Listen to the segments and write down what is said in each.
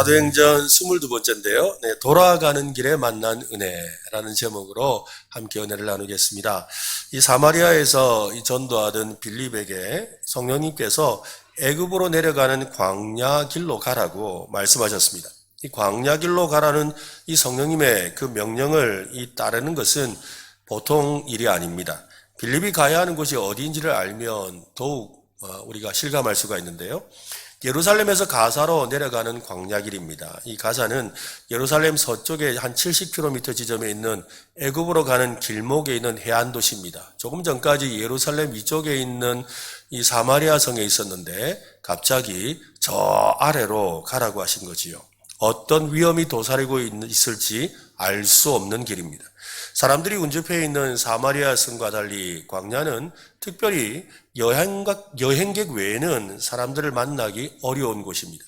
사도행전 22번째인데요. 네, 돌아가는 길에 만난 은혜라는 제목으로 함께 은혜를 나누겠습니다. 이 사마리아에서 이 전도하던 빌립에게 성령님께서 애굽으로 내려가는 광야 길로 가라고 말씀하셨습니다. 이 광야 길로 가라는 이 성령님의 그 명령을 따르는 것은 보통 일이 아닙니다. 빌립이 가야 하는 곳이 어디인지를 알면 더욱 우리가 실감할 수가 있는데요. 예루살렘에서 가사로 내려가는 광야길입니다. 이 가사는 예루살렘 서쪽에 한 70km 지점에 있는 애굽으로 가는 길목에 있는 해안 도시입니다. 조금 전까지 예루살렘 위쪽에 있는 이 사마리아 성에 있었는데 갑자기 저 아래로 가라고 하신 거지요. 어떤 위험이 도사리고 있을지 알 수 없는 길입니다. 사람들이 운집해 있는 사마리아 성과 달리 광야는 특별히 여행객 외에는 사람들을 만나기 어려운 곳입니다.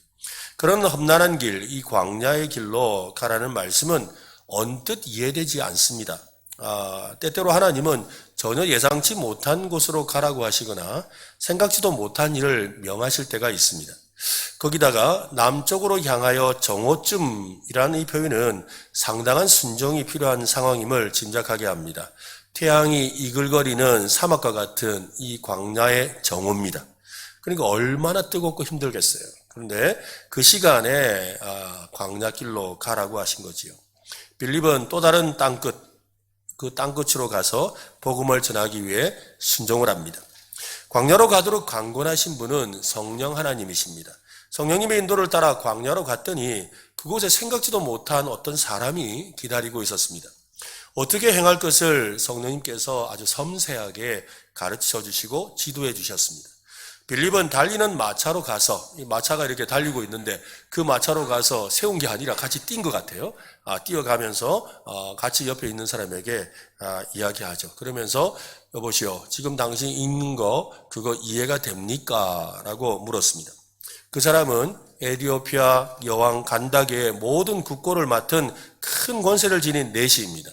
그런 험난한 길, 이 광야의 길로 가라는 말씀은 언뜻 이해되지 않습니다. 때때로 하나님은 전혀 예상치 못한 곳으로 가라고 하시거나 생각지도 못한 일을 명하실 때가 있습니다. 거기다가 남쪽으로 향하여 정오쯤이라는 이 표현은 상당한 순종이 필요한 상황임을 짐작하게 합니다. 태양이 이글거리는 사막과 같은 이 광야의 정오입니다. 그러니까 얼마나 뜨겁고 힘들겠어요. 그런데 그 시간에 광야길로 가라고 하신 거지요. 빌립은 또 다른 땅끝, 그 땅끝으로 가서 복음을 전하기 위해 순종을 합니다. 광야로 가도록 강권하신 분은 성령 하나님이십니다. 성령님의 인도를 따라 광야로 갔더니 그곳에 생각지도 못한 어떤 사람이 기다리고 있었습니다. 어떻게 행할 것을 성령님께서 아주 섬세하게 가르쳐 주시고 지도해 주셨습니다. 빌립은 달리는 마차로 가서, 이 마차가 이렇게 달리고 있는데 그 마차로 가서 세운 게 아니라 같이 뛴 것 같아요. 뛰어가면서 같이 옆에 있는 사람에게 이야기하죠. 그러면서 여보시오, 지금 당신 읽는 거 그거 이해가 됩니까? 라고 물었습니다. 그 사람은 에디오피아 여왕 간다게의 모든 국고를 맡은 큰 권세를 지닌 내시입니다.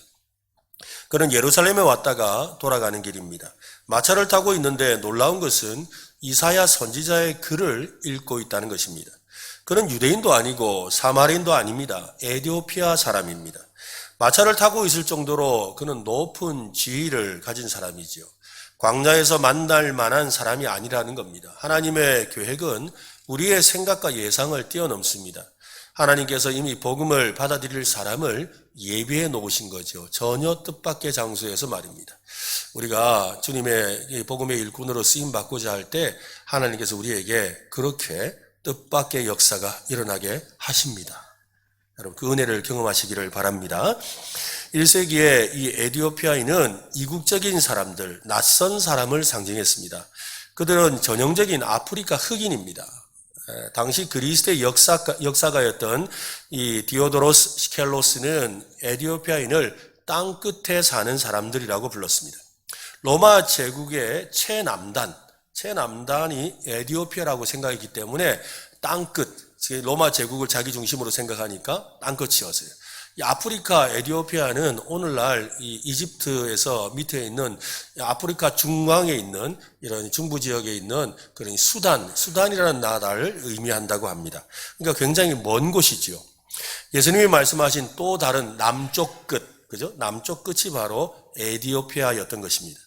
그는 예루살렘에 왔다가 돌아가는 길입니다. 마차를 타고 있는데 놀라운 것은 이사야 선지자의 글을 읽고 있다는 것입니다. 그는 유대인도 아니고 사마리인도 아닙니다. 에디오피아 사람입니다. 마차를 타고 있을 정도로 그는 높은 지위를 가진 사람이지요. 광야에서 만날 만한 사람이 아니라는 겁니다. 하나님의 계획은 우리의 생각과 예상을 뛰어넘습니다. 하나님께서 이미 복음을 받아들일 사람을 예비해 놓으신 거죠. 전혀 뜻밖의 장소에서 말입니다. 우리가 주님의 복음의 일꾼으로 쓰임받고자 할 때 하나님께서 우리에게 그렇게 뜻밖의 역사가 일어나게 하십니다. 여러분 그 은혜를 경험하시기를 바랍니다. 1세기에 이 에디오피아인은 이국적인 사람들, 낯선 사람을 상징했습니다. 그들은 전형적인 아프리카 흑인입니다. 당시 그리스의 역사가였던 이 디오도로스 시켈로스는 에디오피아인을 땅끝에 사는 사람들이라고 불렀습니다. 로마 제국의 최남단이 에디오피아라고 생각했기 때문에 땅끝, 로마 제국을 자기 중심으로 생각하니까 땅끝이었어요. 이 아프리카 에디오피아는 오늘날 이 이집트에서 밑에 있는 아프리카 중앙에 있는 이런 중부 지역에 있는 그런 수단이라는 나라를 의미한다고 합니다. 그러니까 굉장히 먼 곳이지요. 예수님이 말씀하신 또 다른 남쪽 끝, 그죠? 남쪽 끝이 바로 에디오피아였던 것입니다.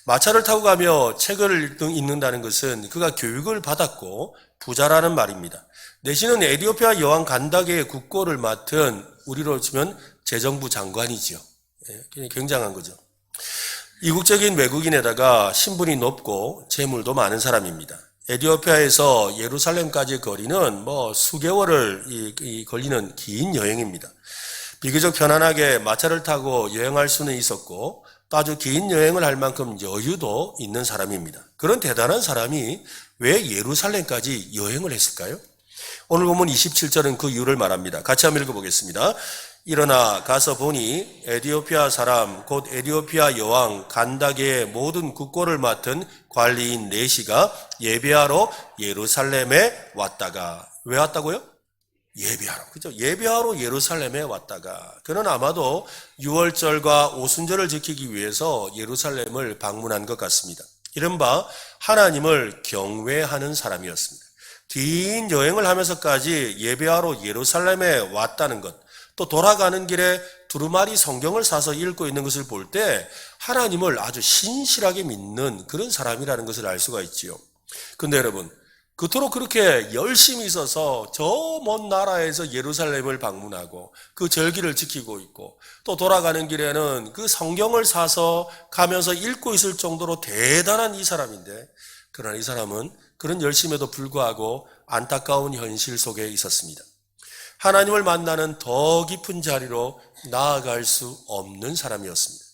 마차를 타고 가며 책을 읽는다는 것은 그가 교육을 받았고 부자라는 말입니다. 내시는 에디오피아 여왕 간다게의 국고를 맡은 우리로 치면 재정부 장관이지요. 굉장한 거죠. 이국적인 외국인에다가 신분이 높고 재물도 많은 사람입니다. 에디오피아에서 예루살렘까지 거리는 수개월을 걸리는 긴 여행입니다. 비교적 편안하게 마차를 타고 여행할 수는 있었고 또 아주 긴 여행을 할 만큼 여유도 있는 사람입니다. 그런 대단한 사람이 왜 예루살렘까지 여행을 했을까요? 오늘 보면 27절은 그 이유를 말합니다. 같이 한번 읽어보겠습니다. 일어나 가서 보니 에디오피아 사람 곧 에디오피아 여왕 간다게의 모든 국고를 맡은 관리인 내시가 예배하러 예루살렘에 왔다가 왜 왔다고요? 예배하러, 그죠? 예배하러 예루살렘에 왔다가 그는 아마도 유월절과 오순절을 지키기 위해서 예루살렘을 방문한 것 같습니다. 이른바 하나님을 경외하는 사람이었습니다. 긴 여행을 하면서까지 예배하러 예루살렘에 왔다는 것, 또 돌아가는 길에 두루마리 성경을 사서 읽고 있는 것을 볼 때 하나님을 아주 신실하게 믿는 그런 사람이라는 것을 알 수가 있지요. 근데 여러분, 그토록 그렇게 열심히 있어서 저 먼 나라에서 예루살렘을 방문하고 그 절기를 지키고 있고, 또 돌아가는 길에는 그 성경을 사서 가면서 읽고 있을 정도로 대단한 이 사람인데, 그러나 이 사람은 그런 열심에도 불구하고 안타까운 현실 속에 있었습니다. 하나님을 만나는 더 깊은 자리로 나아갈 수 없는 사람이었습니다.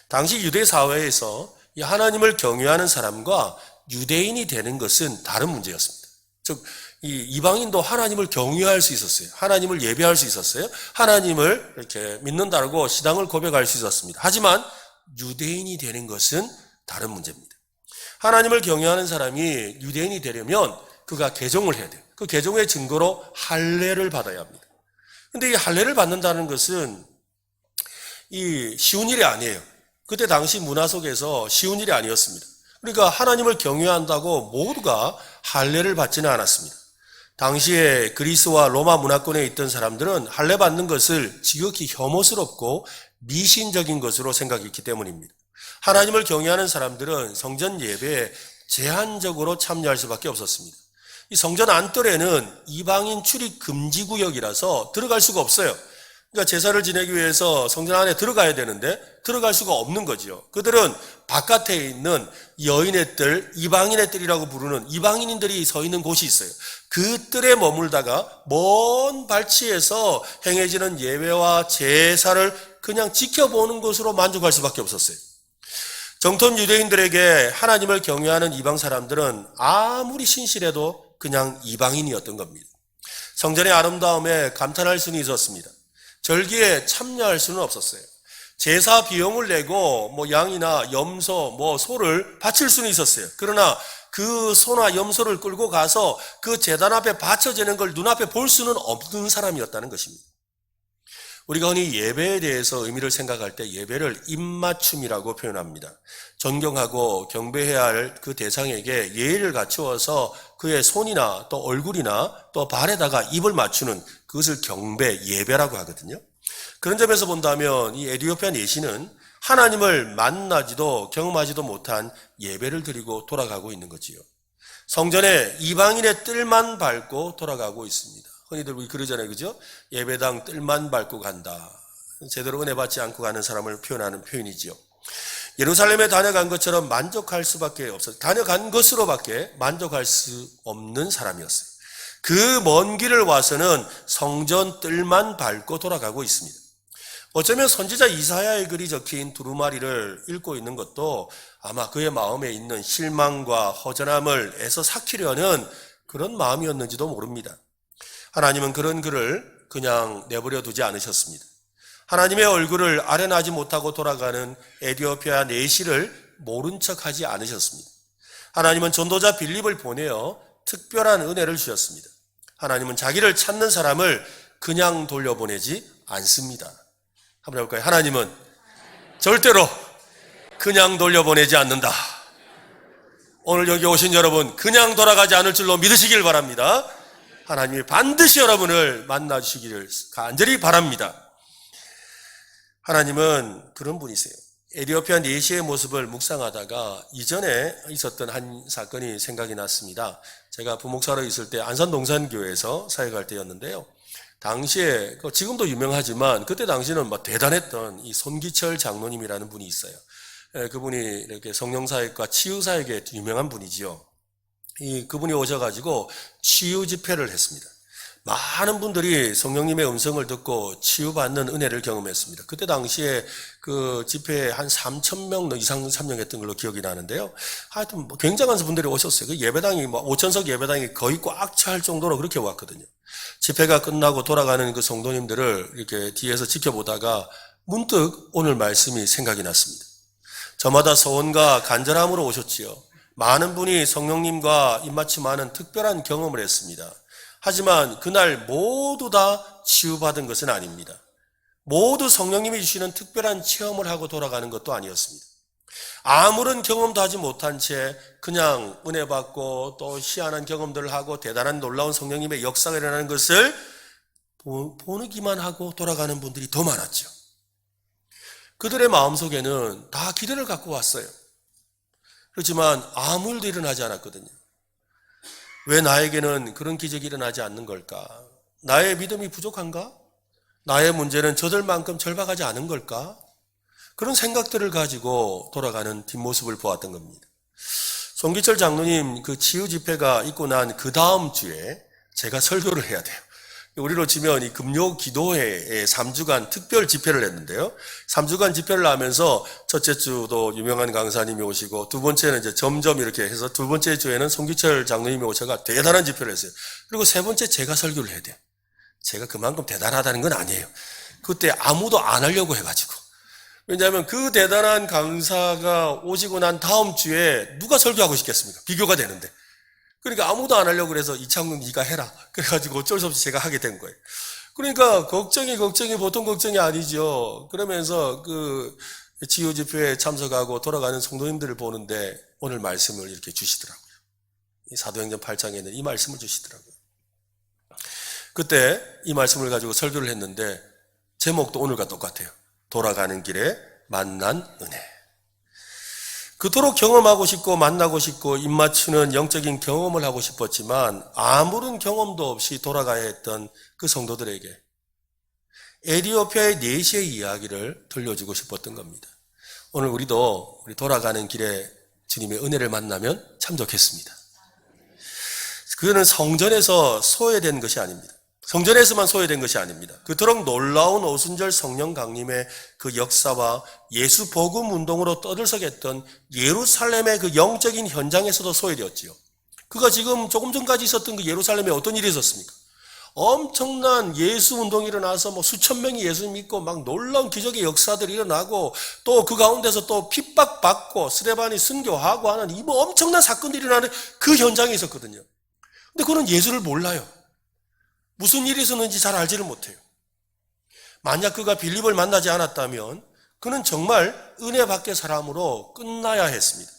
당시 유대 사회에서 이 하나님을 경외하는 사람과 유대인이 되는 것은 다른 문제였습니다. 즉, 이 이방인도 하나님을 경외할 수 있었어요. 하나님을 예배할 수 있었어요. 하나님을 이렇게 믿는다고 신앙을 고백할 수 있었습니다. 하지만 유대인이 되는 것은 다른 문제입니다. 하나님을 경외하는 사람이 유대인이 되려면 그가 개종을 해야 돼요. 그 개종의 증거로 할례를 받아야 합니다. 근데 이 할례를 받는다는 것은 이 쉬운 일이 아니에요. 그때 당시 문화 속에서 쉬운 일이 아니었습니다. 그러니까 하나님을 경외한다고 모두가 할례를 받지는 않았습니다. 당시에 그리스와 로마 문화권에 있던 사람들은 할례 받는 것을 지극히 혐오스럽고 미신적인 것으로 생각했기 때문입니다. 하나님을 경외하는 사람들은 성전 예배에 제한적으로 참여할 수밖에 없었습니다. 이 성전 안뜰에는 이방인 출입 금지 구역이라서 들어갈 수가 없어요. 그러니까 제사를 지내기 위해서 성전 안에 들어가야 되는데 들어갈 수가 없는 거죠. 그들은 바깥에 있는 여인의 뜰, 이방인의 뜰이라고 부르는 이방인들이 서 있는 곳이 있어요. 그 뜰에 머물다가 먼 발치에서 행해지는 예배와 제사를 그냥 지켜보는 것으로 만족할 수밖에 없었어요. 정통 유대인들에게 하나님을 경외하는 이방 사람들은 아무리 신실해도 그냥 이방인이었던 겁니다. 성전의 아름다움에 감탄할 수는 있었습니다. 절기에 참여할 수는 없었어요. 제사 비용을 내고 양이나 염소, 소를 바칠 수는 있었어요. 그러나 그 소나 염소를 끌고 가서 그 제단 앞에 바쳐지는 걸 눈앞에 볼 수는 없는 사람이었다는 것입니다. 우리가 흔히 예배에 대해서 의미를 생각할 때 예배를 입맞춤이라고 표현합니다. 존경하고 경배해야 할 그 대상에게 예의를 갖추어서 그의 손이나 또 얼굴이나 또 발에다가 입을 맞추는 그것을 경배, 예배라고 하거든요. 그런 점에서 본다면 이 에티오피아 내시는 하나님을 만나지도 경험하지도 못한 예배를 드리고 돌아가고 있는 거지요. 성전에 이방인의 뜰만 밟고 돌아가고 있습니다. 흔히들 우리 그러잖아요, 그죠? 예배당 뜰만 밟고 간다. 제대로 은혜 받지 않고 가는 사람을 표현하는 표현이지요. 예루살렘에 다녀간 것처럼 만족할 수밖에 없어요. 다녀간 것으로밖에 만족할 수 없는 사람이었어요. 그 먼 길을 와서는 성전 뜰만 밟고 돌아가고 있습니다. 어쩌면 선지자 이사야의 글이 적힌 두루마리를 읽고 있는 것도 아마 그의 마음에 있는 실망과 허전함을 애써 삭히려는 그런 마음이었는지도 모릅니다. 하나님은 그런 글을 그냥 내버려 두지 않으셨습니다. 하나님의 얼굴을 아련하지 못하고 돌아가는 에티오피아 내시를 모른 척하지 않으셨습니다. 하나님은 전도자 빌립을 보내어 특별한 은혜를 주셨습니다. 하나님은 자기를 찾는 사람을 그냥 돌려보내지 않습니다. 한번 해볼까요? 하나님은 절대로 그냥 돌려보내지 않는다. 오늘 여기 오신 여러분 그냥 돌아가지 않을 줄로 믿으시길 바랍니다. 하나님이 반드시 여러분을 만나주시기를 간절히 바랍니다. 하나님은 그런 분이세요. 에티오피아 내시의 모습을 묵상하다가 이전에 있었던 한 사건이 생각이 났습니다. 제가 부목사로 있을 때 안산동산교회에서 사역할 때였는데요. 당시에 지금도 유명하지만 그때 당시는 대단했던 이 손기철 장로님이라는 분이 있어요. 그분이 이렇게 성령사역과 치유사역에 유명한 분이지요. 그분이 오셔가지고 치유 집회를 했습니다. 많은 분들이 성령님의 음성을 듣고 치유받는 은혜를 경험했습니다. 그때 당시에 그 집회에 한 3,000명 이상 참여했던 걸로 기억이 나는데요. 하여튼 굉장한 분들이 오셨어요. 그 예배당이 5,000석 예배당이 거의 꽉 찰 정도로 그렇게 왔거든요. 집회가 끝나고 돌아가는 그 성도님들을 이렇게 뒤에서 지켜보다가 문득 오늘 말씀이 생각이 났습니다. 저마다 소원과 간절함으로 오셨지요. 많은 분이 성령님과 입맞춤하는 특별한 경험을 했습니다. 하지만 그날 모두 다 치유받은 것은 아닙니다. 모두 성령님이 주시는 특별한 체험을 하고 돌아가는 것도 아니었습니다. 아무런 경험도 하지 못한 채 그냥 은혜 받고 또 희한한 경험들을 하고 대단한 놀라운 성령님의 역사가 일어나는 것을 보기만 하고 돌아가는 분들이 더 많았죠. 그들의 마음속에는 다 기대를 갖고 왔어요. 그렇지만 아무 일도 일어나지 않았거든요. 왜 나에게는 그런 기적이 일어나지 않는 걸까? 나의 믿음이 부족한가? 나의 문제는 저들만큼 절박하지 않은 걸까? 그런 생각들을 가지고 돌아가는 뒷모습을 보았던 겁니다. 송기철 장로님 그 치유 집회가 있고 난 그 다음 주에 제가 설교를 해야 돼요. 우리로 치면 이 금요 기도회에 3주간 특별 집회를 했는데요. 3주간 집회를 하면서 첫째 주도 유명한 강사님이 오시고 두 번째는 이제 점점 이렇게 해서 두 번째 주에는 송기철 장로님이 오셔가 대단한 집회를 했어요. 그리고 세 번째 제가 설교를 해야 돼요. 제가 그만큼 대단하다는 건 아니에요. 그때 아무도 안 하려고 해가지고. 왜냐하면 그 대단한 강사가 오시고 난 다음 주에 누가 설교하고 싶겠습니까? 비교가 되는데. 그러니까 아무도 안 하려고 그래서 이창훈 네가 해라. 그래가지고 어쩔 수 없이 제가 하게 된 거예요. 그러니까 걱정이 보통 걱정이 아니죠. 그러면서 그 치유 집회에 참석하고 돌아가는 성도님들을 보는데 오늘 말씀을 이렇게 주시더라고요. 이 사도행전 8장에는 이 말씀을 주시더라고요. 그때 이 말씀을 가지고 설교를 했는데 제목도 오늘과 똑같아요. 돌아가는 길에 만난 은혜. 그토록 경험하고 싶고 만나고 싶고 입맞추는 영적인 경험을 하고 싶었지만 아무런 경험도 없이 돌아가야 했던 그 성도들에게 에티오피아의 4시의 이야기를 들려주고 싶었던 겁니다. 오늘 우리도 우리 돌아가는 길에 주님의 은혜를 만나면 참 좋겠습니다. 그거는 성전에서 소외된 것이 아닙니다. 성전에서만 소외된 것이 아닙니다. 그토록 놀라운 오순절 성령 강림의 그 역사와 예수 복음 운동으로 떠들썩했던 예루살렘의 그 영적인 현장에서도 소외되었지요. 그가 지금 조금 전까지 있었던 그 예루살렘에 어떤 일이 있었습니까? 엄청난 예수 운동이 일어나서 뭐 수천 명이 예수 믿고 막 놀라운 기적의 역사들이 일어나고 또 그 가운데서 또 핍박받고 스데반이 순교하고 하는 이 뭐 엄청난 사건들이 일어나는 그 현장에 있었거든요. 근데 그는 예수를 몰라요. 무슨 일이 있었는지 잘 알지를 못해요. 만약 그가 빌립을 만나지 않았다면 그는 정말 은혜 밖의 사람으로 끝나야 했습니다.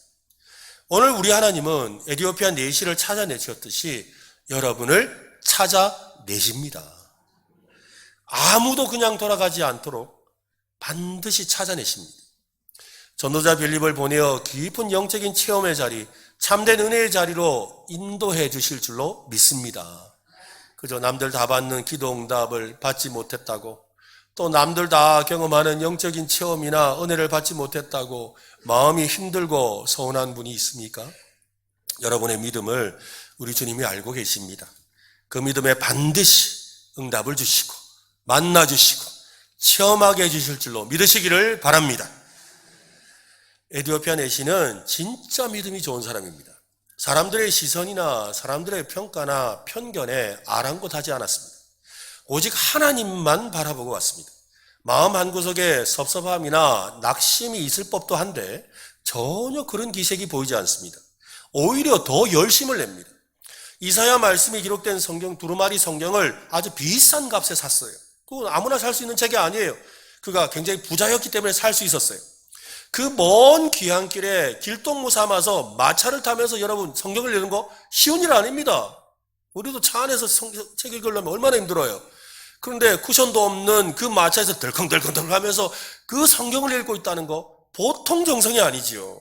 오늘 우리 하나님은 에티오피아 4시를 찾아내셨듯이 여러분을 찾아내십니다. 아무도 그냥 돌아가지 않도록 반드시 찾아내십니다. 전도자 빌립을 보내어 깊은 영적인 체험의 자리, 참된 은혜의 자리로 인도해 주실 줄로 믿습니다. 그저 남들 다 받는 기도 응답을 받지 못했다고 또 남들 다 경험하는 영적인 체험이나 은혜를 받지 못했다고 마음이 힘들고 서운한 분이 있습니까? 여러분의 믿음을 우리 주님이 알고 계십니다. 그 믿음에 반드시 응답을 주시고 만나 주시고 체험하게 해주실 줄로 믿으시기를 바랍니다. 에티오피아 내시는 진짜 믿음이 좋은 사람입니다. 사람들의 시선이나 사람들의 평가나 편견에 아랑곳하지 않았습니다. 오직 하나님만 바라보고 왔습니다. 마음 한구석에 섭섭함이나 낙심이 있을 법도 한데 전혀 그런 기색이 보이지 않습니다. 오히려 더 열심을 냅니다. 이사야 말씀이 기록된 성경 두루마리 성경을 아주 비싼 값에 샀어요. 그건 아무나 살 수 있는 책이 아니에요. 그가 굉장히 부자였기 때문에 살 수 있었어요. 그 먼 귀향길에 길동무 삼아서 마차를 타면서 여러분 성경을 읽는 거 쉬운 일 아닙니다. 우리도 차 안에서 책 읽으려면 얼마나 힘들어요. 그런데 쿠션도 없는 그 마차에서 덜컹덜컹 하면서 그 성경을 읽고 있다는 거 보통 정성이 아니지요.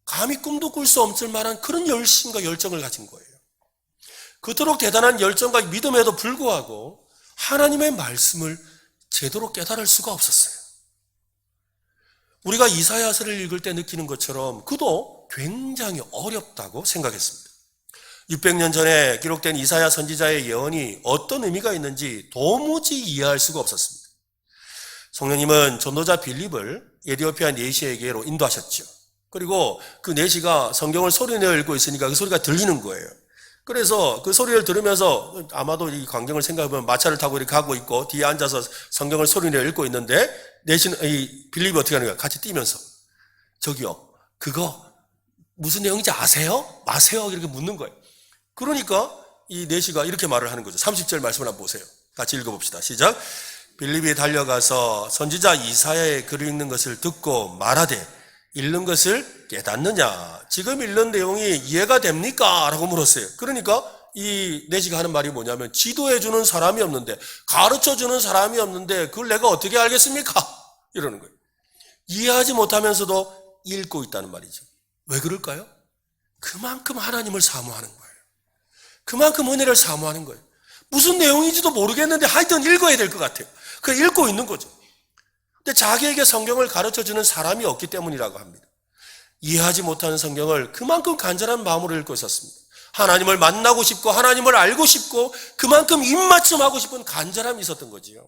감히 꿈도 꿀 수 없을 만한 그런 열심과 열정을 가진 거예요. 그토록 대단한 열정과 믿음에도 불구하고 하나님의 말씀을 제대로 깨달을 수가 없었어요. 우리가 이사야서를 읽을 때 느끼는 것처럼 그도 굉장히 어렵다고 생각했습니다. 600년 전에 기록된 이사야 선지자의 예언이 어떤 의미가 있는지 도무지 이해할 수가 없었습니다. 성령님은 전도자 빌립을 에티오피아 내시에게로 인도하셨죠. 그리고 그 내시가 성경을 소리내어 읽고 있으니까 그 소리가 들리는 거예요. 그래서 그 소리를 들으면서 아마도 이 광경을 생각해보면 마차를 타고 이렇게 가고 있고 뒤에 앉아서 성경을 소리내어 읽고 있는데 내시는 이 빌립이 어떻게 하는 거야? 같이 뛰면서 저기요 그거 무슨 내용인지 아세요? 마세요? 이렇게 묻는 거예요. 그러니까 이 내시가 이렇게 말을 하는 거죠. 30절 말씀을 한번 보세요. 같이 읽어봅시다. 시작. 빌립이 달려가서 선지자 이사야의 글을 읽는 것을 듣고 말하되 읽는 것을 깨닫느냐? 지금 읽는 내용이 이해가 됩니까? 라고 물었어요. 그러니까 이 내시가 하는 말이 뭐냐면 지도해주는 사람이 없는데, 가르쳐주는 사람이 없는데 그걸 내가 어떻게 알겠습니까? 이러는 거예요. 이해하지 못하면서도 읽고 있다는 말이죠. 왜 그럴까요? 그만큼 하나님을 사모하는 거예요. 그만큼 은혜를 사모하는 거예요. 무슨 내용인지도 모르겠는데 하여튼 읽어야 될 것 같아요. 그걸 읽고 있는 거죠. 근데 자기에게 성경을 가르쳐주는 사람이 없기 때문이라고 합니다. 이해하지 못하는 성경을 그만큼 간절한 마음으로 읽고 있었습니다. 하나님을 만나고 싶고 하나님을 알고 싶고 그만큼 입맞춤하고 싶은 간절함이 있었던 거지요.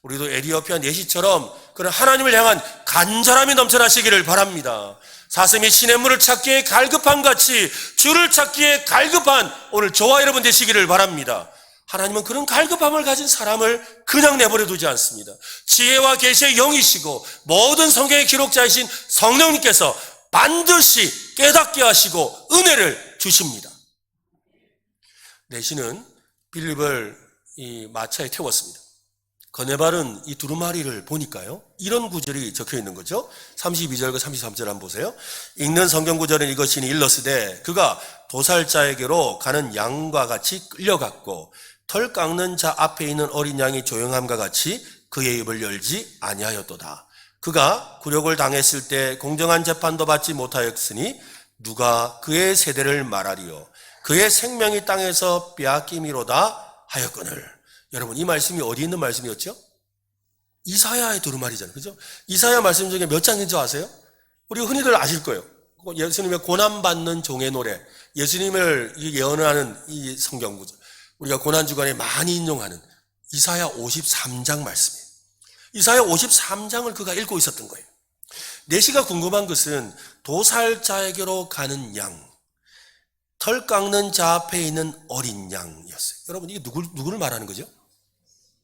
우리도 에디오피아 내시처럼 그런 하나님을 향한 간절함이 넘쳐나시기를 바랍니다. 사슴이 시냇물을 찾기에 갈급한 같이 주를 찾기에 갈급한 오늘 저와 여러분 되시기를 바랍니다. 하나님은 그런 갈급함을 가진 사람을 그냥 내버려 두지 않습니다. 지혜와 계시의 영이시고 모든 성경의 기록자이신 성령님께서 반드시 깨닫게 하시고 은혜를 주십니다. 내시는 빌립을 이 마차에 태웠습니다. 거네발은 이 두루마리를 보니까요, 이런 구절이 적혀 있는 거죠. 32절과 33절 한번 보세요. 읽는 성경 구절은 이것이니 일러스되 그가 도살자에게로 가는 양과 같이 끌려갔고 털 깎는 자 앞에 있는 어린 양이 조용함과 같이 그의 입을 열지 아니하였도다. 그가 굴욕을 당했을 때 공정한 재판도 받지 못하였으니 누가 그의 세대를 말하리요. 그의 생명이 땅에서 빼앗김이로다 하였거늘. 여러분, 이 말씀이 어디 있는 말씀이었죠? 이사야의 두루마리잖아요. 그죠? 이사야 말씀 중에 몇 장인지 아세요? 우리가 흔히들 아실 거예요. 예수님의 고난받는 종의 노래, 예수님을 예언하는 이 성경구절, 우리가 고난주간에 많이 인용하는 이사야 53장 말씀이에요. 이사야 53장을 그가 읽고 있었던 거예요. 내시가 궁금한 것은 도살자에게로 가는 양, 털 깎는 자 앞에 있는 어린 양이었어요. 여러분, 이게 누구를 말하는 거죠?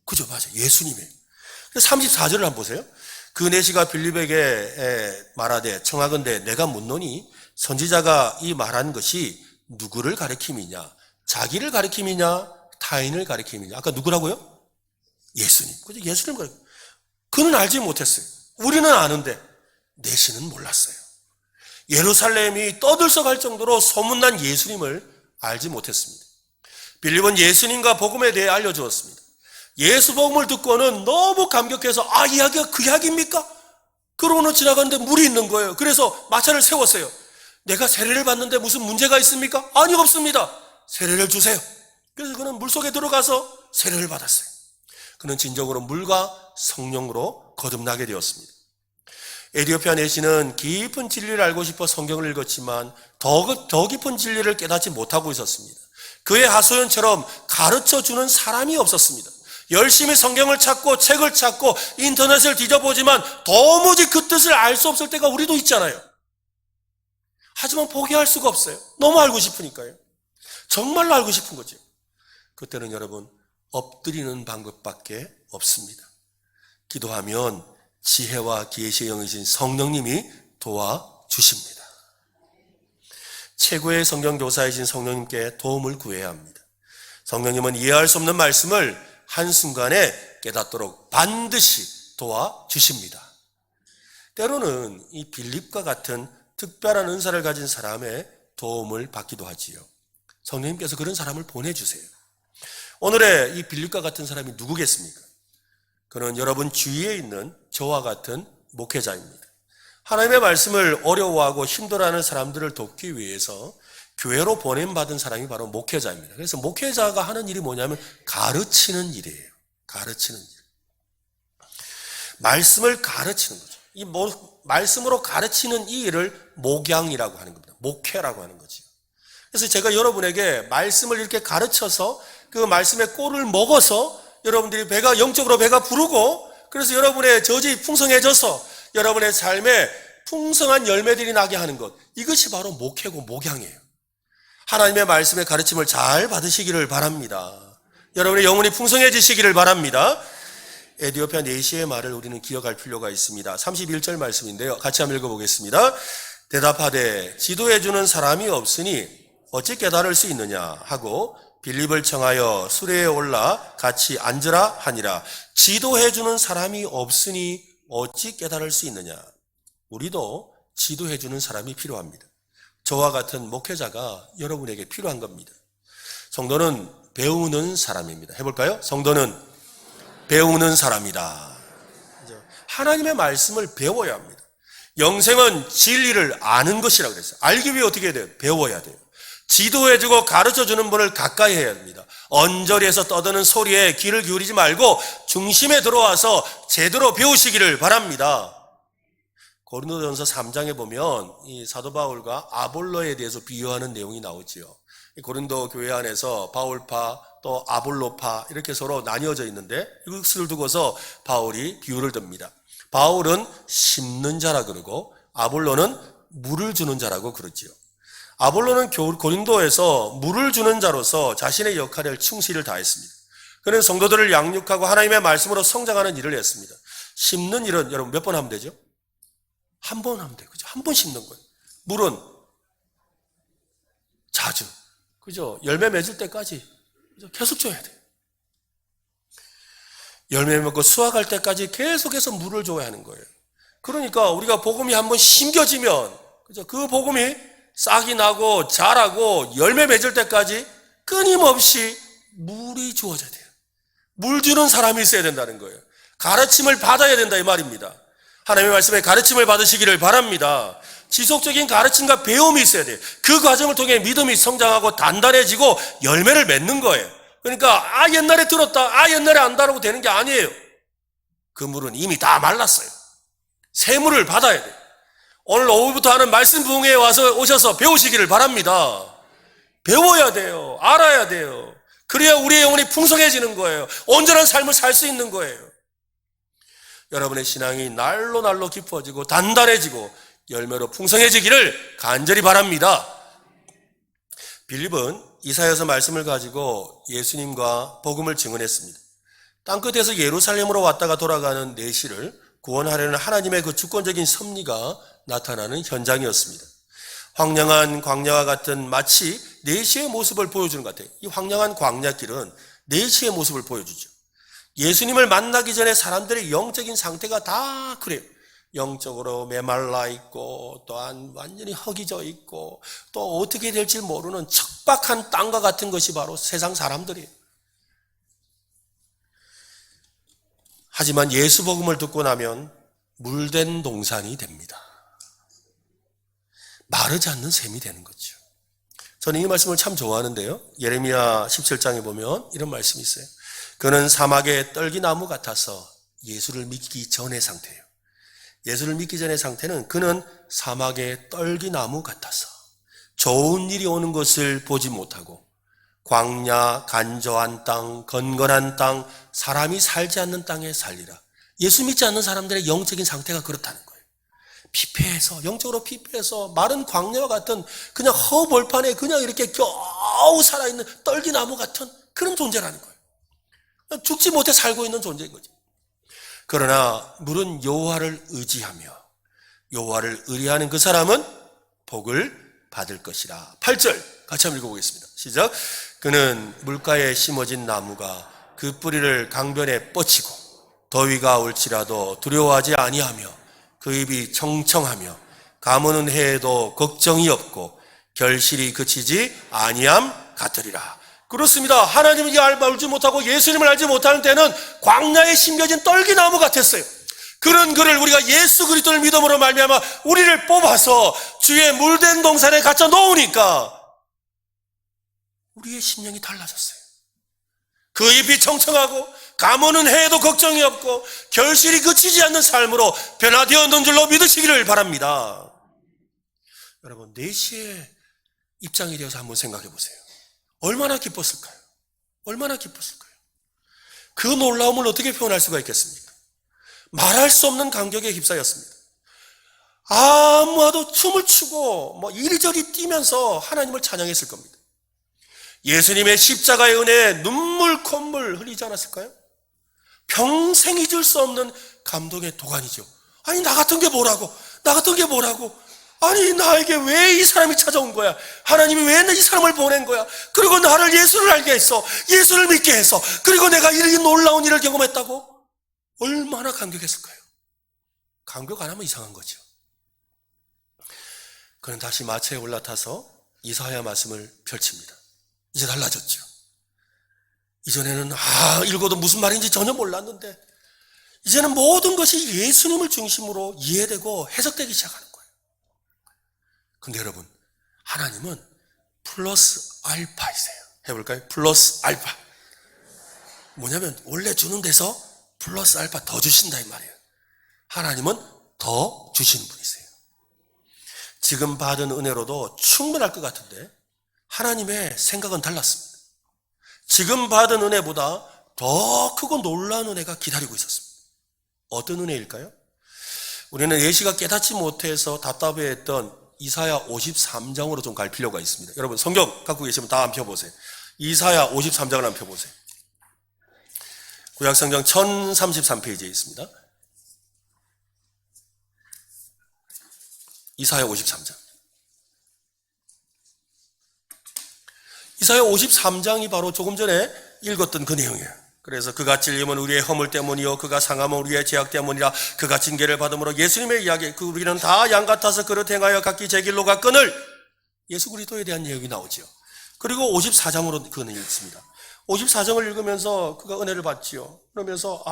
그죠? 맞아요. 예수님이에요. 34절을 한번 보세요. 그 내시가 빌립에게 말하되 청하건대 내가 묻노니 선지자가 이 말한 것이 누구를 가리킴이냐? 자기를 가리킴이냐? 타인을 가리킴이냐? 아까 누구라고요? 예수님. 그죠? 예수님 가리킴. 그는 알지 못했어요. 우리는 아는데 내시는 몰랐어요. 예루살렘이 떠들썩할 정도로 소문난 예수님을 알지 못했습니다. 빌립은 예수님과 복음에 대해 알려주었습니다. 예수 복음을 듣고는 너무 감격해서 이 이야기가 그 이야기입니까? 그러고는 지나가는데 물이 있는 거예요. 그래서 마차를 세웠어요. 내가 세례를 받는데 무슨 문제가 있습니까? 아니, 없습니다. 세례를 주세요. 그래서 그는 물속에 들어가서 세례를 받았어요. 그는 진정으로 물과 성령으로 거듭나게 되었습니다. 에디오피아 내시는 깊은 진리를 알고 싶어 성경을 읽었지만 더 깊은 진리를 깨닫지 못하고 있었습니다. 그의 하소연처럼 가르쳐주는 사람이 없었습니다. 열심히 성경을 찾고 책을 찾고 인터넷을 뒤져보지만 도무지 그 뜻을 알 수 없을 때가 우리도 있잖아요. 하지만 포기할 수가 없어요. 너무 알고 싶으니까요. 정말로 알고 싶은 거죠. 그때는 여러분, 엎드리는 방법밖에 없습니다. 기도하면 지혜와 계시의 영이신 성령님이 도와주십니다. 최고의 성경 교사이신 성령님께 도움을 구해야 합니다. 성령님은 이해할 수 없는 말씀을 한순간에 깨닫도록 반드시 도와주십니다. 때로는 이 빌립과 같은 특별한 은사를 가진 사람의 도움을 받기도 하지요. 성령님께서 그런 사람을 보내주세요. 오늘의 이 빌립과 같은 사람이 누구겠습니까? 그는 여러분 주위에 있는 저와 같은 목회자입니다. 하나님의 말씀을 어려워하고 힘들어하는 사람들을 돕기 위해서 교회로 보냄받은 사람이 바로 목회자입니다. 그래서 목회자가 하는 일이 뭐냐면 가르치는 일이에요. 가르치는 일. 말씀을 가르치는 거죠. 이 말씀으로 가르치는 이 일을 목양이라고 하는 겁니다. 목회라고 하는 거죠. 그래서 제가 여러분에게 말씀을 이렇게 가르쳐서 그 말씀의 꼴을 먹어서 여러분들이 영적으로 배가 부르고 그래서 여러분의 젖이 풍성해져서 여러분의 삶에 풍성한 열매들이 나게 하는 것, 이것이 바로 목회고 목양이에요. 하나님의 말씀의 가르침을 잘 받으시기를 바랍니다. 여러분의 영혼이 풍성해지시기를 바랍니다. 에디오피아 내시의 말을 우리는 기억할 필요가 있습니다. 31절 말씀인데요. 같이 한번 읽어보겠습니다. 대답하되 지도해주는 사람이 없으니 어찌 깨달을 수 있느냐 하고 빌립을 청하여 수레에 올라 같이 앉으라 하니라. 지도해주는 사람이 없으니 어찌 깨달을 수 있느냐. 우리도 지도해주는 사람이 필요합니다. 저와 같은 목회자가 여러분에게 필요한 겁니다. 성도는 배우는 사람입니다. 해볼까요? 성도는 배우는 사람이다. 하나님의 말씀을 배워야 합니다. 영생은 진리를 아는 것이라고 그랬어요. 알기 위해 어떻게 해야 돼요? 배워야 돼요. 지도해주고 가르쳐주는 분을 가까이 해야 합니다. 언저리에서 떠드는 소리에 귀를 기울이지 말고 중심에 들어와서 제대로 배우시기를 바랍니다. 고린도전서 3장에 보면 이 사도 바울과 아볼로에 대해서 비유하는 내용이 나오지요. 고린도 교회 안에서 바울파 또 아볼로파 이렇게 서로 나뉘어져 있는데 이것을 두고서 바울이 비유를 듭니다. 바울은 심는 자라 그러고 아볼로는 물을 주는 자라고 그러지요. 아볼로는 고린도에서 물을 주는 자로서 자신의 역할을 충실히 다했습니다. 그는 성도들을 양육하고 하나님의 말씀으로 성장하는 일을 했습니다. 심는 일은 여러분 몇 번 하면 되죠? 한 번 하면 돼요. 그죠? 한 번 심는 거예요. 물은 자주. 그죠? 열매 맺을 때까지 계속 줘야 돼요. 열매 맺고 수확할 때까지 계속해서 물을 줘야 하는 거예요. 그러니까 우리가 복음이 한번 심겨지면, 그죠? 그 복음이 싹이 나고 자라고 열매 맺을 때까지 끊임없이 물이 주어져야 돼요. 물 주는 사람이 있어야 된다는 거예요. 가르침을 받아야 된다 이 말입니다. 하나님의 말씀에 가르침을 받으시기를 바랍니다. 지속적인 가르침과 배움이 있어야 돼요. 그 과정을 통해 믿음이 성장하고 단단해지고 열매를 맺는 거예요. 그러니까 옛날에 들었다, 옛날에 안다라고 되는 게 아니에요. 그 물은 이미 다 말랐어요. 새 물을 받아야 돼요. 오늘 오후부터 하는 말씀 부흥회에 와서 오셔서 배우시기를 바랍니다. 배워야 돼요. 알아야 돼요. 그래야 우리의 영혼이 풍성해지는 거예요. 온전한 삶을 살 수 있는 거예요. 여러분의 신앙이 날로 날로 깊어지고 단단해지고 열매로 풍성해지기를 간절히 바랍니다. 빌립은 이사야서 말씀을 가지고 예수님과 복음을 증언했습니다. 땅끝에서 예루살렘으로 왔다가 돌아가는 내시를 구원하려는 하나님의 그 주권적인 섭리가 나타나는 현장이었습니다. 황량한 광야와 같은 마치 내시의 모습을 보여주는 것 같아요. 이 황량한 광야길은 내시의 모습을 보여주죠. 예수님을 만나기 전에 사람들의 영적인 상태가 다 그래요. 영적으로 메말라 있고 또한 완전히 허기져 있고 또 어떻게 될지 모르는 척박한 땅과 같은 것이 바로 세상 사람들이에요. 하지만 예수 복음을 듣고 나면 물된 동산이 됩니다. 마르지 않는 샘이 되는 거죠. 저는 이 말씀을 참 좋아하는데요. 예레미야 17장에 보면 이런 말씀이 있어요. 그는 사막의 떨기나무 같아서 예수를 믿기 전의 상태예요. 예수를 믿기 전의 상태는 그는 사막의 떨기나무 같아서 좋은 일이 오는 것을 보지 못하고 광야, 간조한 땅, 건건한 땅, 사람이 살지 않는 땅에 살리라. 예수 믿지 않는 사람들의 영적인 상태가 그렇다는 거예요. 피폐해서, 영적으로 피폐해서 마른 광야와 같은 그냥 허벌판에 그냥 이렇게 겨우 살아있는 떨기나무 같은 그런 존재라는 거예요. 죽지 못해 살고 있는 존재인 거죠. 그러나 물은 여호와를 의지하며 여호와를 의뢰하는 그 사람은 복을 받을 것이라. 8절 같이 한번 읽어보겠습니다. 시작. 그는 물가에 심어진 나무가 그 뿌리를 강변에 뻗치고 더위가 올지라도 두려워하지 아니하며 그 입이 청청하며 가무는 해에도 걱정이 없고 결실이 그치지 아니함 같으리라. 그렇습니다. 하나님을 알지 못하고 예수님을 알지 못하는 때는 광야에 심겨진 떨기나무 같았어요. 그런 그를 우리가 예수 그리스도를 믿음으로 말미암아 우리를 뽑아서 주의 물된 동산에 갇혀 놓으니까 우리의 심령이 달라졌어요. 그 잎이 청청하고 가무는 해에도 걱정이 없고 결실이 그치지 않는 삶으로 변화되었는 줄로 믿으시기를 바랍니다. 여러분, 내시의 입장이 되어서 한번 생각해 보세요. 얼마나 기뻤을까요? 얼마나 기뻤을까요? 그 놀라움을 어떻게 표현할 수가 있겠습니까? 말할 수 없는 감격에 휩싸였습니다. 아무와도 춤을 추고 이리저리 뛰면서 하나님을 찬양했을 겁니다. 예수님의 십자가의 은혜에 눈물 콧물 흘리지 않았을까요? 평생 잊을 수 없는 감동의 도가니죠. 아니 나 같은 게 뭐라고? 나 같은 게 뭐라고? 아니 나에게 왜 이 사람이 찾아온 거야? 하나님이 왜 이 사람을 보낸 거야? 그리고 나를 예수를 알게 했어. 예수를 믿게 해서. 그리고 내가 이 놀라운 일을 경험했다고? 얼마나 감격했을까요? 감격 안 하면 이상한 거죠. 그는 다시 마차에 올라타서 이사야 말씀을 펼칩니다. 이제 달라졌죠. 이전에는 읽어도 무슨 말인지 전혀 몰랐는데 이제는 모든 것이 예수님을 중심으로 이해되고 해석되기 시작하는 거예요. 근데 여러분, 하나님은 플러스 알파이세요. 해볼까요? 플러스 알파. 뭐냐면 원래 주는 데서 플러스 알파 더 주신다 이 말이에요. 하나님은 더 주시는 분이세요. 지금 받은 은혜로도 충분할 것 같은데 하나님의 생각은 달랐습니다. 지금 받은 은혜보다 더 크고 놀라운 은혜가 기다리고 있었습니다. 어떤 은혜일까요? 우리는 예시가 깨닫지 못해서 답답해했던 이사야 53장으로 좀 갈 필요가 있습니다. 여러분 성경 갖고 계시면 다 한번 펴보세요. 이사야 53장을 한번 펴보세요. 구약성경 1033페이지에 있습니다. 이사야 53장. 이사야 53장이 바로 조금 전에 읽었던 그 내용이에요. 그래서 그가 찔림은 우리의 허물 때문이요 그가 상함은 우리의 죄악 때문이라. 그가 징계를 받음으로 예수님의 이야기, 우리는 다 양 같아서 그릇 행하여 각기 제 길로 갔거늘. 예수 그리스도에 대한 내용이 나오죠. 그리고 54장으로 그는 읽습니다. 54장을 읽으면서 그가 은혜를 받지요. 그러면서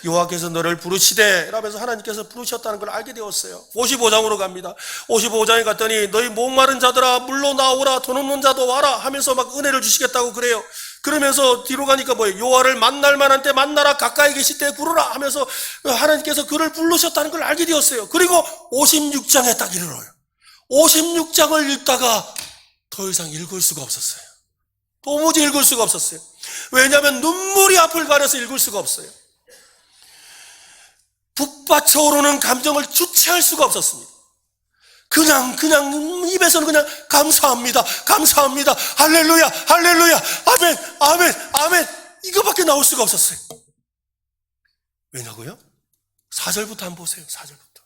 여호와께서 너를 부르시되 라면서 하나님께서 부르셨다는 걸 알게 되었어요. 55장으로 갑니다. 55장에 갔더니 너희 목마른 자들아 물로 나오라, 돈 없는 자도 와라 하면서 막 은혜를 주시겠다고 그래요. 그러면서 뒤로 가니까 뭐예요? 여호와를 만날 만한 때 만나라, 가까이 계실 때 부르라 하면서 하나님께서 그를 부르셨다는 걸 알게 되었어요. 그리고 56장에 딱 이르러요. 56장을 읽다가 더 이상 읽을 수가 없었어요. 도무지 읽을 수가 없었어요. 왜냐하면 눈물이 앞을 가려서 읽을 수가 없어요. 북받쳐 오르는 감정을 주체할 수가 없었습니다. 그냥 입에서는 그냥 감사합니다, 감사합니다, 할렐루야, 할렐루야, 아멘, 아멘, 아멘 이거밖에 나올 수가 없었어요. 왜냐고요? 4절부터 한번 보세요. 4절부터.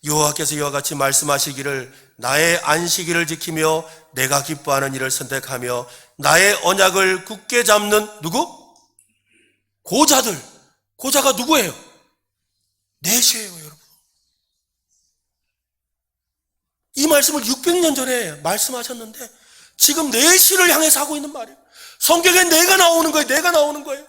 여호와께서 이와 같이 말씀하시기를 나의 안식일을 지키며 내가 기뻐하는 일을 선택하며 나의 언약을 굳게 잡는 누구? 고자들. 고자가 누구예요? 내시예요, 여러분. 이 말씀을 600년 전에 말씀하셨는데 지금 내시를 향해서 하고 있는 말이에요. 성경에 내가 나오는 거예요. 내가 나오는 거예요.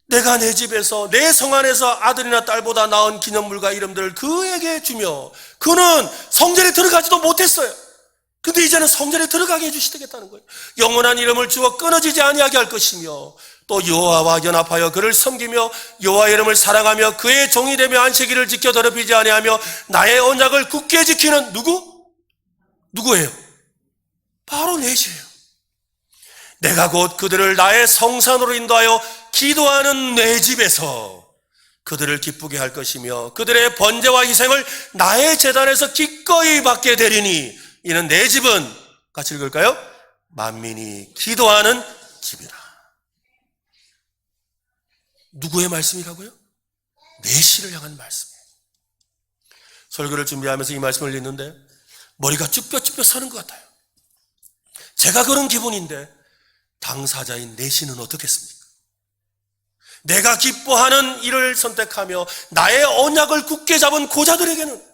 내가 내 집에서 내 성 안에서 아들이나 딸보다 나은 기념물과 이름들을 그에게 주며 그는 성전에 들어가지도 못했어요. 근데 이제는 성전에 들어가게 해주시겠다는 거예요. 영원한 이름을 주어 끊어지지 아니하게 할 것이며 또 여호와와 연합하여 그를 섬기며 여호와의 이름을 사랑하며 그의 종이 되며 안식일을 지켜 더럽히지 아니하며 나의 언약을 굳게 지키는 누구예요? 바로 내시예요. 내가 곧 그들을 나의 성산으로 인도하여 기도하는 내 집에서 그들을 기쁘게 할 것이며 그들의 번제와 희생을 나의 제단에서 기꺼이 받게 되리니 이는 내 집은 같이 읽을까요? 만민이 기도하는 집이라. 누구의 말씀이라고요? 내시를 향한 말씀이에요. 설교를 준비하면서 이 말씀을 읽는데 머리가 쭈뼛쭈뼛 서는 것 같아요. 제가 그런 기분인데 당사자인 내시는 어떻겠습니까? 내가 기뻐하는 일을 선택하며 나의 언약을 굳게 잡은 고자들에게는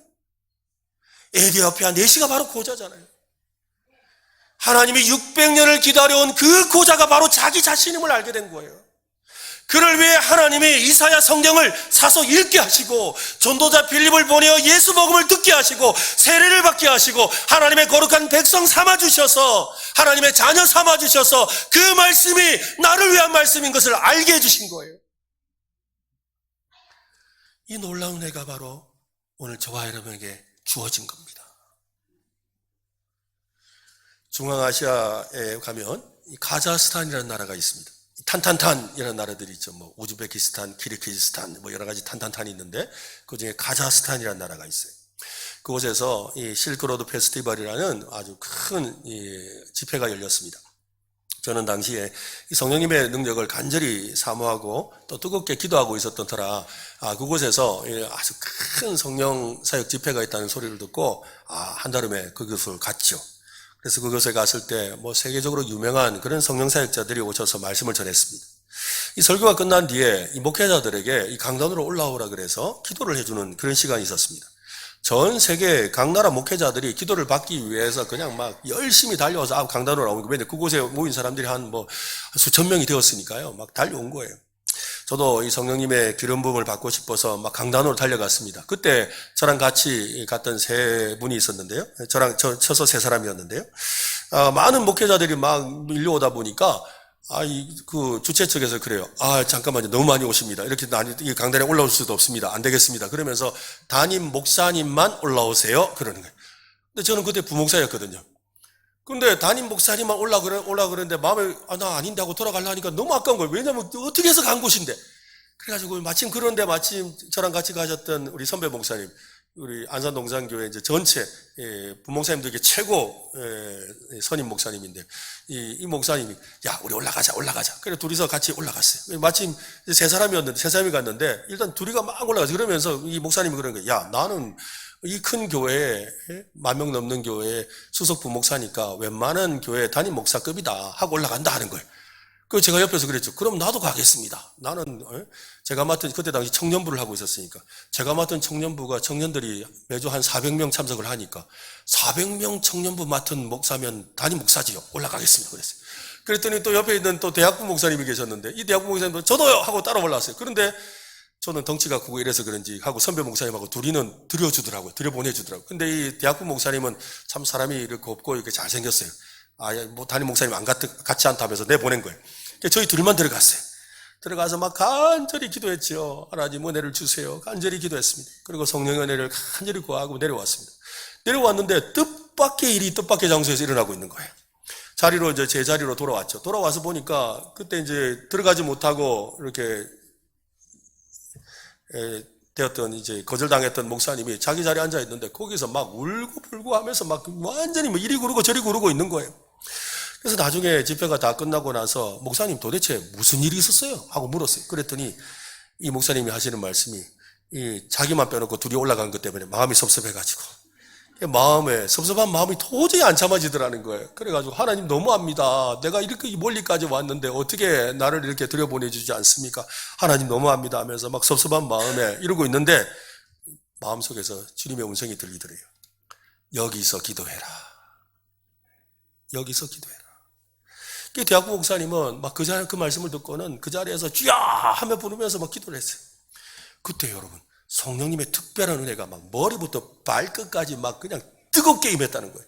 에디오피아 내시가 바로 고자잖아요. 하나님이 600년을 기다려온 그 고자가 바로 자기 자신임을 알게 된 거예요. 그를 위해 하나님이 이사야 성경을 사서 읽게 하시고 전도자 빌립을 보내어 예수 복음을 듣게 하시고 세례를 받게 하시고 하나님의 거룩한 백성 삼아주셔서 하나님의 자녀 삼아주셔서 그 말씀이 나를 위한 말씀인 것을 알게 해주신 거예요. 이 놀라운 은혜가 바로 오늘 저와 여러분에게 주어진 겁니다. 중앙아시아에 가면 카자흐스탄이라는 나라가 있습니다. 탄탄탄이라는 나라들이 있죠. 뭐 우즈베키스탄, 키르기즈스탄, 뭐 여러 가지 탄탄탄이 있는데 그 중에 카자흐스탄이라는 나라가 있어요. 그곳에서 이 실크로드 페스티벌이라는 아주 큰 집회가 열렸습니다. 저는 당시에 이 성령님의 능력을 간절히 사모하고 또 뜨겁게 기도하고 있었던 터라 그곳에서 아주 큰 성령 사역 집회가 있다는 소리를 듣고 한달음에 그곳을 갔죠. 그래서 그곳에 갔을 때 뭐 세계적으로 유명한 그런 성령 사역자들이 오셔서 말씀을 전했습니다. 이 설교가 끝난 뒤에 이 목회자들에게 이 강단으로 올라오라 그래서 기도를 해주는 그런 시간이 있었습니다. 전 세계 각 나라 목회자들이 기도를 받기 위해서 그냥 막 열심히 달려와서 강단으로 나오는 거예요. 왜냐면 그곳에 모인 사람들이 한 수천 명이 되었으니까요. 막 달려온 거예요. 저도 이 성령님의 기름 부음을 받고 싶어서 막 강단으로 달려갔습니다. 그때 저랑 같이 갔던 세 분이 있었는데요. 쳐서 세 사람이었는데요. 많은 목회자들이 막 밀려오다 보니까 그 주최 측에서 그래요. 잠깐만요. 너무 많이 오십니다. 이렇게 이 강단에 올라올 수도 없습니다. 안 되겠습니다. 그러면서 담임 목사님만 올라오세요. 그러는 거예요. 근데 저는 그때 부목사였거든요. 근데 담임 목사님만 올라 그러는데 마음에 나 아닌데 하고 돌아가려니까 너무 아까운 거예요. 왜냐면 어떻게 해서 간 곳인데. 그래가지고 마침 저랑 같이 가셨던 우리 선배 목사님, 우리 안산동산교회 이제 전체 부목사님들에게 최고 선임 목사님인데 이 목사님이 우리 올라가자. 그래 둘이서 같이 올라갔어요. 마침 세 사람이 갔는데 일단 둘이가 막 올라가서 그러면서 이 목사님이 그러는 거예요. 나는 이 큰 교회에 10,000명 넘는 교회에 수석 부목사니까 웬만한 교회 담임 목사급이다 하고 올라간다 하는 거예요. 그래서 제가 옆에서 그랬죠. 그럼 나도 가겠습니다. 나는 제가 맡은 그때 당시 청년부를 하고 있었으니까 제가 맡은 청년부가 청년들이 매주 한 400명 참석을 하니까 400명 청년부 맡은 목사면 담임 목사지요. 올라가겠습니다. 그랬어요. 그랬더니 또 옆에 있는 또 대학부 목사님이 계셨는데 이 대학부 목사님도 저도요 하고 따라 올라왔어요. 그런데 저는 덩치가 크고 이래서 그런지 하고 선배 목사님하고 둘이는 들여보내주더라고요. 근데 이 대학부 목사님은 참 사람이 이렇게 곱고 이렇게 잘생겼어요. 담임 목사님 같이 않다면서 내보낸 거예요. 저희 둘만 들어갔어요. 들어가서 막 간절히 기도했죠. 하나님 은혜를 주세요. 간절히 기도했습니다. 그리고 성령의 은혜를 간절히 구하고 내려왔습니다. 내려왔는데 뜻밖의 장소에서 일어나고 있는 거예요. 제 자리로 돌아왔죠. 돌아와서 보니까 그때 이제 들어가지 못하고 이렇게 되었던 거절당했던 목사님이 자기 자리에 앉아 있는데 거기서 막 울고 불고 하면서 막 완전히 이리 구르고 저리 구르고 있는 거예요. 그래서 나중에 집회가 다 끝나고 나서 목사님 도대체 무슨 일이 있었어요? 하고 물었어요. 그랬더니 이 목사님이 하시는 말씀이 자기만 빼놓고 둘이 올라간 것 때문에 마음이 섭섭해가지고 섭섭한 마음이 도저히 안 참아지더라는 거예요. 그래가지고 하나님 너무합니다. 내가 이렇게 멀리까지 왔는데 어떻게 나를 이렇게 들여보내주지 않습니까? 하나님 너무합니다 하면서 막 섭섭한 마음에 이러고 있는데 마음속에서 주님의 음성이 들리더래요. 여기서 기도해라. 여기서 기도해라. 대학부 목사님은 막 그 말씀을 듣고는 그 자리에서 주야 하며 부르면서 막 기도를 했어요. 그때 여러분 성령님의 특별한 은혜가 막 머리부터 발끝까지 막 그냥 뜨겁게 임했다는 거예요.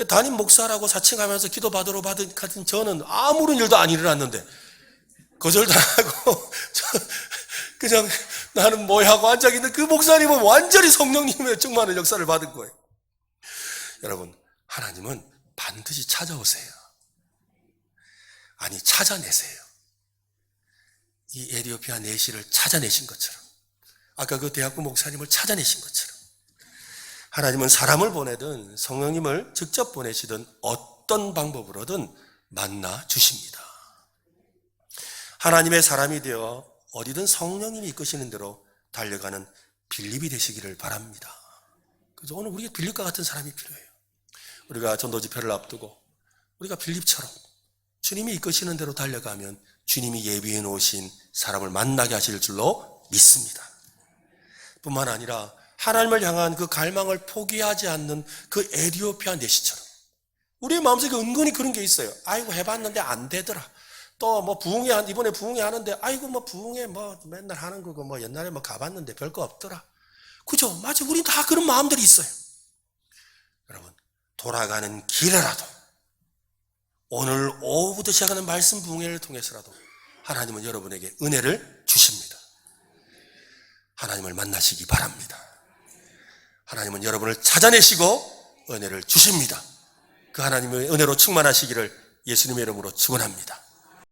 담임 목사라고 사칭하면서 기도 받으러 같은 저는 아무런 일도 안 일어났는데 거절당하고 그냥 나는 뭐야 하고 앉아있는 그 목사님은 완전히 성령님의 충만한 역사를 받은 거예요. 여러분 하나님은 반드시 찾아오세요. 찾아내세요. 이 에티오피아 내시를 찾아내신 것처럼 아까 그 대학부 목사님을 찾아내신 것처럼 하나님은 사람을 보내든 성령님을 직접 보내시든 어떤 방법으로든 만나 주십니다. 하나님의 사람이 되어 어디든 성령님이 이끄시는 대로 달려가는 빌립이 되시기를 바랍니다. 그래서 오늘 우리가 빌립과 같은 사람이 필요해요. 우리가 전도 집회를 앞두고 우리가 빌립처럼 주님이 이끄시는 대로 달려가면 주님이 예비해 놓으신 사람을 만나게 하실 줄로 믿습니다. 뿐만 아니라 하나님을 향한 그 갈망을 포기하지 않는 그 에티오피아 내시처럼 우리의 마음속에 은근히 그런 게 있어요. 해봤는데 안 되더라. 또 이번에 부흥회 하는데 부흥회 맨날 하는 거고 옛날에 가봤는데 별거 없더라. 그죠? 맞아. 우린 다 그런 마음들이 있어요. 여러분 돌아가는 길에라도 오늘 오후부터 시작하는 말씀 부흥회를 통해서라도 하나님은 여러분에게 은혜를 주십니다. 하나님을 만나시기 바랍니다. 하나님은 여러분을 찾아내시고 은혜를 주십니다. 그 하나님의 은혜로 충만하시기를 예수님의 이름으로 축원합니다.